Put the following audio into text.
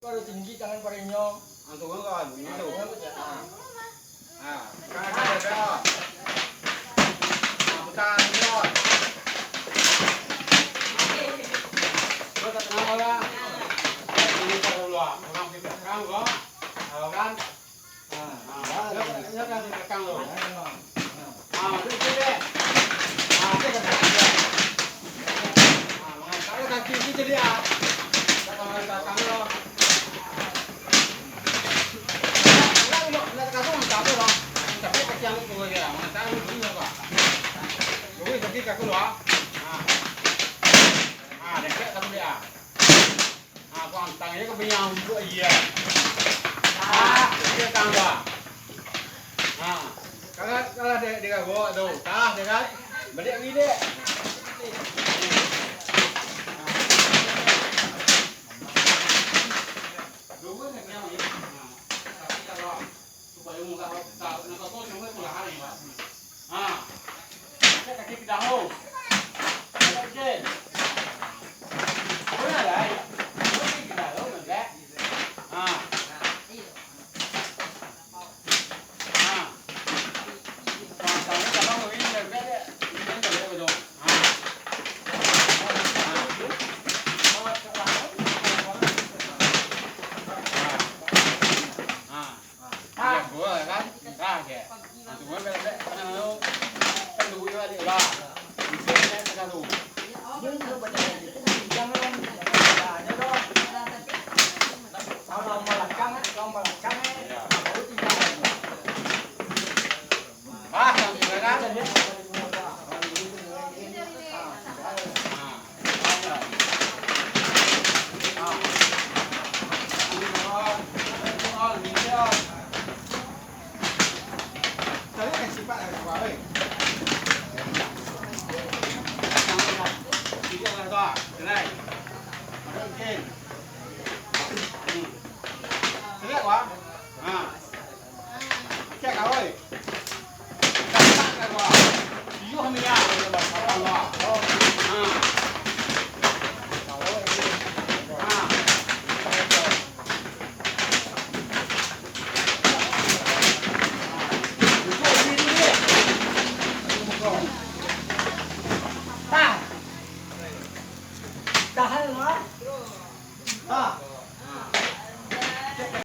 Kalau tinggi tangan paringnya. Turun kan, bunyi tu. Kan ada dah. Bukan dia. Kita tengah orang. Ini kalau luar, orang di belakang kok. Kan? Ya kan di belakang lo. Itu deh. Itu kan. Kalau kaki ini jadi kalau belakang lo. Tapi kaki yang itu ya, mana tahu bunyi apa? Jadi kaki kaki luar. Dekat kamu dia. Kau antangnya kau punya untuk iya. Dia tangga. Kalau dia bawa tu, tah dia kan, balik lagi dia. Dua ni yang ni. Tapi kalau supaya muka tak nak kau semua pulang hari ni. Kita kaki kita tahu. Okey. Mana dah? Kita tahu enggak? Kalau kalau ini enggak ada, ini enggak ada betul. Gua kan, dah ke. Cuma benda mana tu, kan dulu dia ada lah. Bisa ni tak tahu. Jangan ada dong. Kalau melangkang, baru tinggal. Sampai kan? Saya kan sifat apa oi? Dia orang tua, kenai. Mungkin. Lihat wah. Cek kau oi.